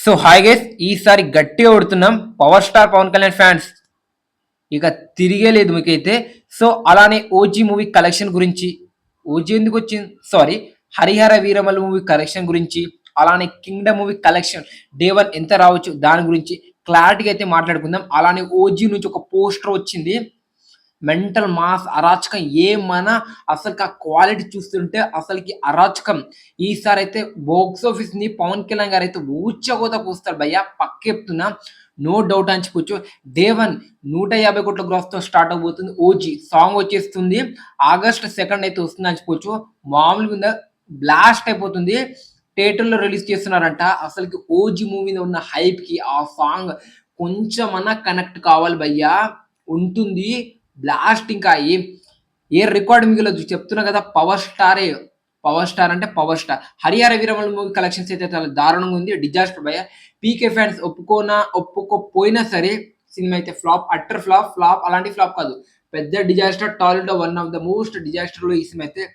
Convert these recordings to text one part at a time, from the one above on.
So hi guys, ఈసారి గట్టిగా కొడుతున్నాం power star Pawan Kalyan fans. ఇక తిరిగేలేదు మీకైతే. సో అలానే ఓజీ మూవీ కలెక్షన్ గురించి, ఓజీ ఎందుకు వచ్చింది sorry, Harihara Veeramallu movie collection గురించి, అలానే Kingdom movie collection day one ఎంత రావచ్చు దాని గురించి క్లారిటీగా అయితే మాట్లాడుకుందాం. అలానే ఓజీ నుంచి ఒక పోస్టర్ వచ్చింది, మెంటల్ మాస్ అరాచకం ఏమన్నా. అసలుకి ఆ క్వాలిటీ చూస్తుంటే అసలుకి అరాచకం. ఈసారి అయితే బాక్స్ ఆఫీస్ ని పవన్ కళ్యాణ్ గారు అయితే ఊచకోత కూస్తాడు భయ్య, పక్క చెప్తున్నా, నో డౌట్ అని చెప్పొచ్చు. డే వన్ 150 కోట్ల గ్రాస్ తో స్టార్ట్ అవబోతుంది. ఓజీ సాంగ్ వచ్చేస్తుంది, ఆగస్ట్ 2 అయితే వస్తుంది అని చెప్పొచ్చు. మామూలుగా ఉందా, బ్లాస్ట్ అయిపోతుంది. థియేటర్లో రిలీజ్ చేస్తున్నారంట. అసలుకి ఓజీ మూవీ మీద ఉన్న హైప్ కి ఆ సాంగ్ కొంచెమన్నా కనెక్ట్ కావాలి భయ్యా, ఉంటుంది బ్లాస్ట్. ఇంకా ఏ రికార్డ్ మిగిలదు చెప్తున్నా కదా. పవర్ స్టారే, పవర్ స్టార్ అంటే power star. Harihara Veeramal movie collections అయితే చాలా దారుణంగా ఉంది, డిజాస్టర్ భయ. పీకే ఫ్యాన్స్ ఒప్పుకోపోయినా సరే సినిమా అయితే ఫ్లాప్, అట్టర్ ఫ్లాప్. ఫ్లాప్ అలాంటి ఫ్లాప్ కాదు, పెద్ద డిజాస్టర్. టాలీవుడ్ లో one of the most disaster లో ఈ సినిమా అయితే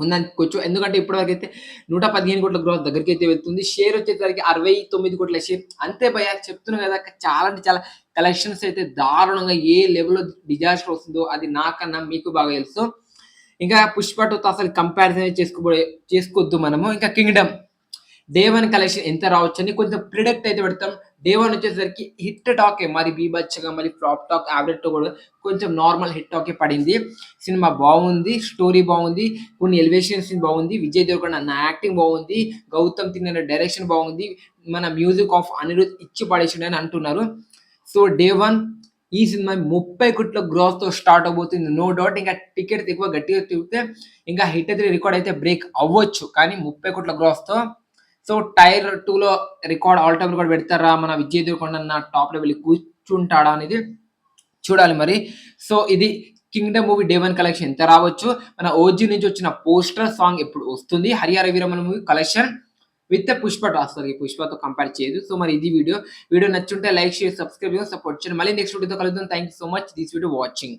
ఉందనుకోవచ్చు. ఎందుకంటే ఇప్పటివరకు అయితే 115 కోట్ల గ్రోత్ దగ్గరికి అయితే వెళ్తుంది. షేర్ వచ్చేసరికి 69 కోట్ల షేర్. అంతే భయ, చెప్తున్నా కదా, చాలా అంటే చాలా కలెక్షన్స్ అయితే దారుణంగా ఏ లెవెల్లో డిజాస్టర్ వస్తుందో అది నాకన్నా మీకు బాగా తెలుసు. ఇంకా పుష్ప 2తో అసలు కంపారిజన్ చేసుకోవద్దు మనము. ఇంకా కింగ్డమ్ డే వన్ కలెక్షన్ ఎంత రావచ్చు అని కొంచెం ప్రిడిక్ట్ అయితే పెడతాం. డే వన్ వచ్చేసరికి హిట్ టాకే, మరి బీభత్సంగా, మరి ఫ్లాప్ టాక్, యావరేజ్ టాక్ కూడా కొంచెం నార్మల్ హిట్ టాకే పడింది. సినిమా బాగుంది, స్టోరీ బాగుంది, కొన్ని ఎలివేషన్ సీన్ బాగుంది, విజయ్ దేవరకొండ నా యాక్టింగ్ బాగుంది, గౌతమ్ తిన్న డైరెక్షన్ బాగుంది, మన మ్యూజిక్ ఆఫ్ అనిరుద్ ఇచ్చి పడేసిండు అని అంటున్నారు. సో డే వన్ ఈ సినిమా 30 కోట్ల గ్రాస్ తో స్టార్ట్ అవబోతుంది, నో డౌట్. ఇంకా టికెట్ ఎక్కువ గట్టిగా తిరిగితే ఇంకా హిట్ 3 రికార్డ్ అయితే బ్రేక్ అవ్వచ్చు, కానీ 30 కోట్ల గ్రాస్ తో. సో టైర్ 2 లో రికార్డ్, ఆల్ టైమ్ రికార్డ్ పెడతారా, మన విజయ్ దేవరకొండ అన్న టాప్ లో వెళ్ళి కూర్చుంటాడా అనేది చూడాలి మరి. సో ఇది Kingdom movie day one collection ఎంత రావచ్చు. మన ఓజీ నుంచి వచ్చిన పోస్టర్ సాంగ్ ఎప్పుడు వస్తుంది, Harihara Veeramala movie collection with Pushpa అసలు పుష్పతో కంపేర్ చేయదు. సో మరి ఇది వీడియో నచ్చుంటే లైక్, షేర్, సబ్స్క్రైబ్, సపోర్ట్ చేయండి. మళ్ళీ నెక్స్ట్ వీడియోతో కలుద్దాం. Thank you so much this video watching.